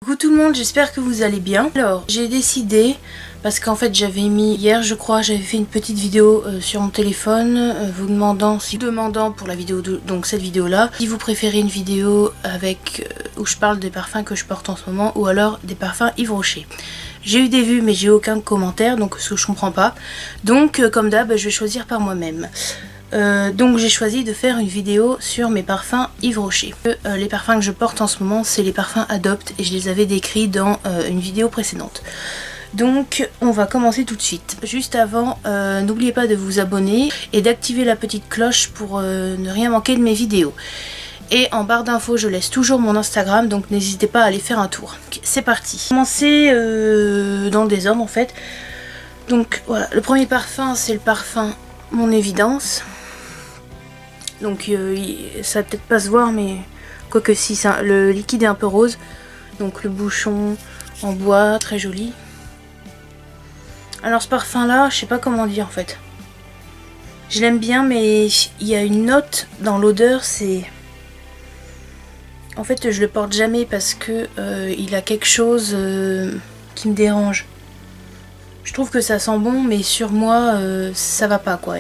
Coucou tout le monde, j'espère que vous allez bien. Alors, j'ai décidé, parce qu'en fait j'avais mis, hier je crois, j'avais fait une petite vidéo sur mon téléphone, vous demandant pour la vidéo, donc cette vidéo là, si vous préférez une vidéo avec où je parle des parfums que je porte en ce moment, ou alors des parfums Yves Rocher. J'ai eu des vues mais j'ai aucun commentaire, donc ce que je comprends pas. Donc comme d'hab, je vais choisir par moi-même. Donc j'ai choisi de faire une vidéo sur mes parfums Yves Rocher. Les parfums que je porte en ce moment, c'est les parfums Adopt et je les avais décrits dans une vidéo précédente. Donc on va commencer tout de suite. Juste avant, n'oubliez pas de vous abonner et d'activer la petite cloche pour ne rien manquer de mes vidéos. Et en barre d'infos, je laisse toujours mon Instagram, donc n'hésitez pas à aller faire un tour. Okay, c'est parti. Commencer dans le désordre en fait. Donc voilà, le premier parfum, c'est le parfum Mon Évidence. Donc ça va peut-être pas se voir, mais quoique si, le liquide est un peu rose. Donc le bouchon en bois, très joli. Alors ce parfum là, je sais pas comment dire en fait. Je l'aime bien, mais il y a une note dans l'odeur, c'est... En fait je le porte jamais parce que il a quelque chose qui me dérange. Je trouve que ça sent bon, mais sur moi ça va pas quoi.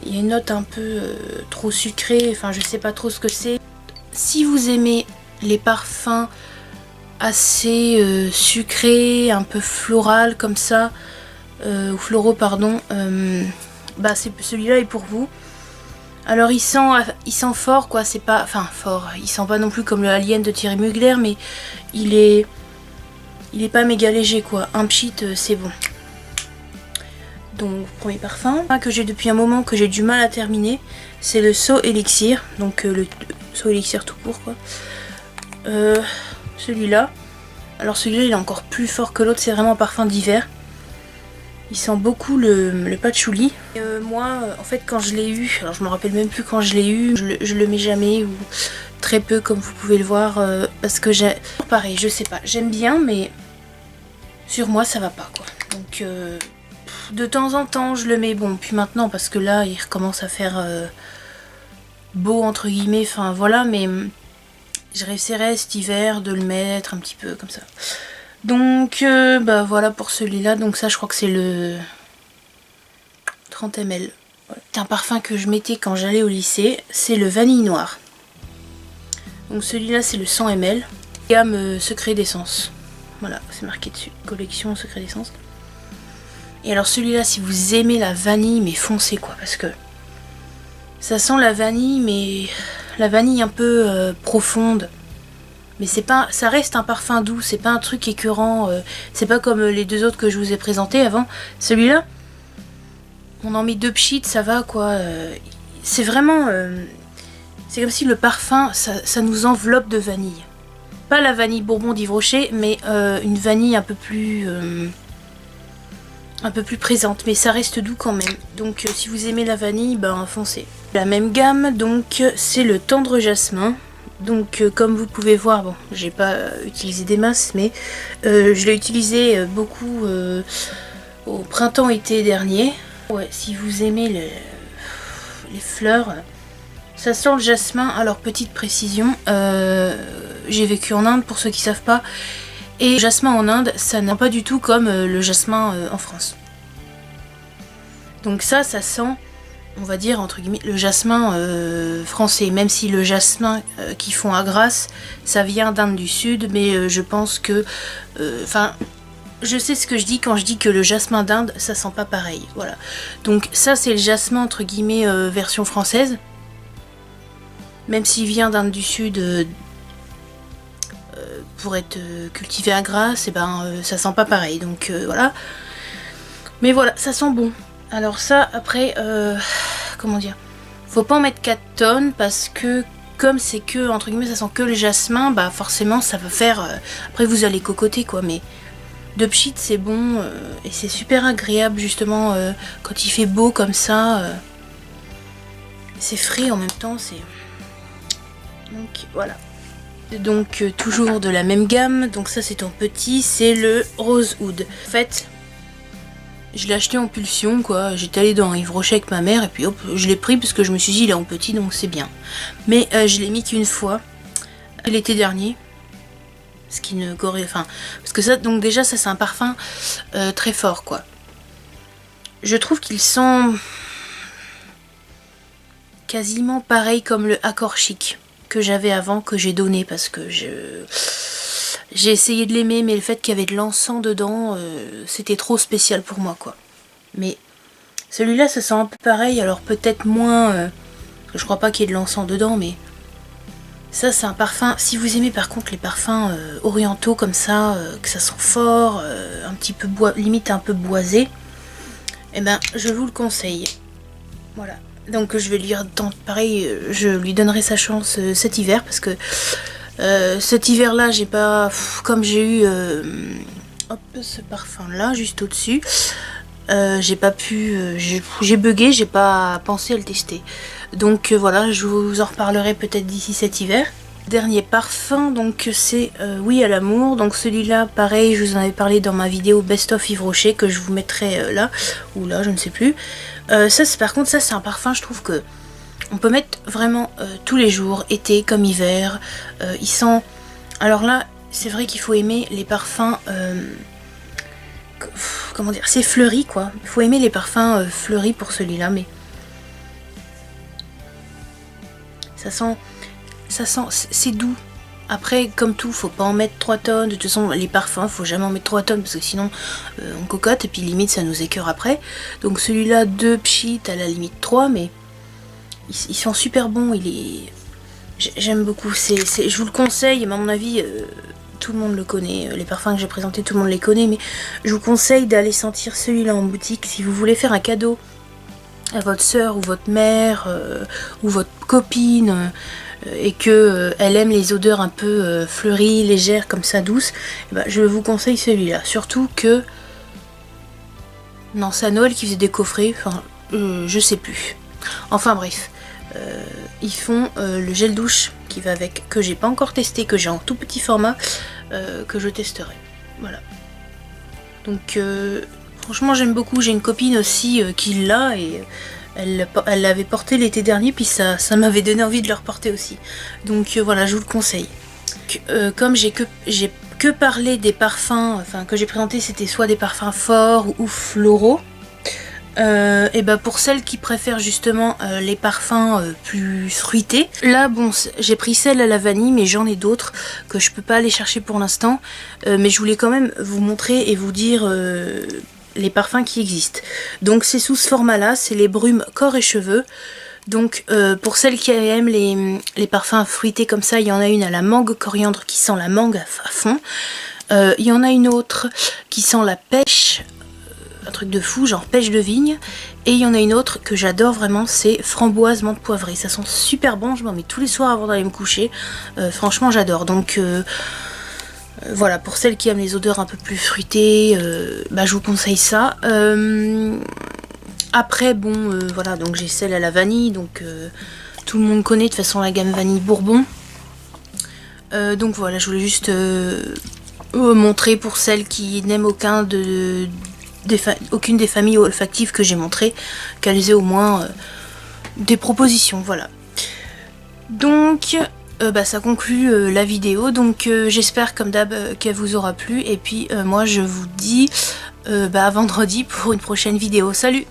Il y a une note un peu trop sucrée, enfin je sais pas trop ce que c'est. Si vous aimez les parfums assez sucrés, un peu floral comme ça, ou floraux pardon, bah celui-là est pour vous. Alors il sent fort quoi, c'est pas, enfin fort, il sent pas non plus comme le Alien de Thierry Mugler, mais il est pas méga léger quoi, un pchit c'est bon. Donc premier parfum que j'ai depuis un moment, que j'ai du mal à terminer, c'est le So Elixir, donc le So Elixir tout court quoi. Celui-là, alors celui-là il est encore plus fort que l'autre, c'est vraiment un parfum d'hiver. Il sent beaucoup le patchouli. Moi en fait quand je l'ai eu, alors je me rappelle même plus quand je l'ai eu, je le mets jamais ou très peu comme vous pouvez le voir, parce que j'ai, pareil je sais pas, j'aime bien mais sur moi ça va pas quoi. Donc de temps en temps je le mets, bon puis maintenant parce que là il recommence à faire beau entre guillemets, enfin voilà, mais je réussirais cet hiver de le mettre un petit peu comme ça. Donc bah voilà pour celui-là, donc ça je crois que c'est le 30 ml. Voilà. C'est un parfum que je mettais quand j'allais au lycée, c'est le vanille noir. Donc celui-là c'est le 100 ml, gamme secret d'essence. Voilà, c'est marqué dessus, collection secret d'essence. Et alors celui-là, si vous aimez la vanille, mais foncez quoi, parce que ça sent la vanille, mais la vanille un peu profonde. Mais c'est pas, ça reste un parfum doux, c'est pas un truc écœurant, c'est pas comme les deux autres que je vous ai présentés avant. Celui-là, on en met 2 pchits, ça va quoi. C'est vraiment, c'est comme si le parfum, ça nous enveloppe de vanille. Pas la vanille Bourbon d'Yves Rocher, mais une vanille un peu plus présente, mais ça reste doux quand même. Donc si vous aimez la vanille, ben foncez. La même gamme, donc c'est le Tendre Jasmin. Donc comme vous pouvez voir, bon j'ai pas utilisé des masses, mais je l'ai utilisé beaucoup au printemps-été dernier. Ouais, si vous aimez les fleurs, ça sent le jasmin. Alors petite précision, j'ai vécu en Inde pour ceux qui savent pas. Et le jasmin en Inde, ça n'a pas du tout comme le jasmin en France. Donc ça sent, on va dire entre guillemets, le jasmin français. Même si le jasmin qu'ils font à Grasse, ça vient d'Inde du Sud. Mais je pense que... Enfin, je sais ce que je dis quand je dis que le jasmin d'Inde, ça sent pas pareil. Voilà. Donc ça c'est le jasmin entre guillemets version française. Même s'il vient d'Inde du Sud... pour être cultivé à Grasse, et ben ça sent pas pareil, donc voilà. Mais voilà, ça sent bon. Alors ça, après, comment dire, faut pas en mettre 4 tonnes parce que comme c'est que, entre guillemets, ça sent que le jasmin, bah forcément ça va faire, après vous allez cocoter quoi, mais 2 pchits c'est bon, et c'est super agréable justement quand il fait beau comme ça. C'est frais en même temps, c'est... Donc voilà. Donc toujours de la même gamme, donc ça c'est en petit, c'est le Rosewood. En fait, je l'ai acheté en pulsion quoi, j'étais allée dans Yves Rocher avec ma mère et puis hop, je l'ai pris parce que je me suis dit il est en petit donc c'est bien. Mais je l'ai mis qu'une fois, l'été dernier. Ce qui ne correspond... Enfin, parce que ça, donc déjà, ça c'est un parfum très fort, quoi. Je trouve qu'ils sont quasiment pareil comme le Accord Chic que j'avais avant, que j'ai donné parce que j'ai essayé de l'aimer, mais le fait qu'il y avait de l'encens dedans, c'était trop spécial pour moi, quoi. Mais celui-là, ça sent un peu pareil, alors peut-être moins... parce que je crois pas qu'il y ait de l'encens dedans, mais... Ça, c'est un parfum... Si vous aimez par contre les parfums orientaux comme ça, que ça sent fort, un petit peu limite un peu boisé, eh ben, je vous le conseille. Voilà. Donc je vais lui pareil, je lui donnerai sa chance cet hiver parce que cet hiver là j'ai pas, comme j'ai eu hop, ce parfum là juste au dessus, j'ai pas pu, j'ai bugué, j'ai pas pensé à le tester. Donc voilà, je vous en reparlerai peut-être d'ici cet hiver. Dernier parfum, donc c'est Oui à l'amour. Donc celui-là, pareil, je vous en avais parlé dans ma vidéo Best of Yves Rocher que je vous mettrai là, ou là, je ne sais plus. Ça, par contre, ça c'est un parfum, je trouve que on peut mettre vraiment tous les jours, été comme hiver. Il sent... Alors là, c'est vrai qu'il faut aimer les parfums... comment dire, c'est fleuri quoi. Il faut aimer les parfums fleuris pour celui-là, mais... Ça sent, c'est doux. Après, comme tout, faut pas en mettre 3 tonnes. De toute façon, les parfums, faut jamais en mettre 3 tonnes parce que sinon on cocotte et puis limite ça nous écœure après. Donc celui-là, 2 pchit, à la limite 3, mais ils sont super bons. J'aime beaucoup. Je vous le conseille, mais à mon avis, tout le monde le connaît. Les parfums que j'ai présentés, tout le monde les connaît, mais je vous conseille d'aller sentir celui-là en boutique si vous voulez faire un cadeau à votre soeur ou votre mère ou votre copine. Et que elle aime les odeurs un peu fleuries, légères, comme ça, douces, et ben, je vous conseille celui-là. Surtout que... Non, c'est à Noël qu'ils faisaient des coffrets, enfin, je sais plus. Enfin bref, ils font le gel douche qui va avec, que j'ai pas encore testé, que j'ai en tout petit format, que je testerai. Voilà. Donc, franchement, j'aime beaucoup. J'ai une copine aussi qui l'a et... Elle l'avait porté l'été dernier, puis ça m'avait donné envie de le reporter aussi. Donc voilà, je vous le conseille. Comme j'ai que parlé des parfums, enfin que j'ai présenté, c'était soit des parfums forts ou floraux. Et ben pour celles qui préfèrent justement les parfums plus fruités, là bon, j'ai pris celle à la vanille, mais j'en ai d'autres que je peux pas aller chercher pour l'instant. Mais je voulais quand même vous montrer et vous dire... les parfums qui existent. Donc c'est sous ce format là, c'est les brumes corps et cheveux. Donc pour celles qui aiment les parfums fruités comme ça, il y en a une à la mangue coriandre qui sent la mangue à fond. Il y en a une autre qui sent la pêche, un truc de fou, genre pêche de vigne. Et il y en a une autre que j'adore vraiment, c'est framboise menthe poivrée. Ça sent super bon, je m'en mets tous les soirs avant d'aller me coucher. Franchement j'adore. Donc... voilà, pour celles qui aiment les odeurs un peu plus fruitées, bah, je vous conseille ça. Après, bon, voilà, donc j'ai celle à la vanille, donc tout le monde connaît de toute façon la gamme vanille Bourbon. Donc voilà, je voulais juste montrer pour celles qui n'aiment aucune des familles olfactives que j'ai montrées, qu'elles aient au moins des propositions, voilà. Donc... bah, ça conclut la vidéo, donc j'espère comme d'hab qu'elle vous aura plu, et puis moi je vous dis bah, à vendredi pour une prochaine vidéo. Salut!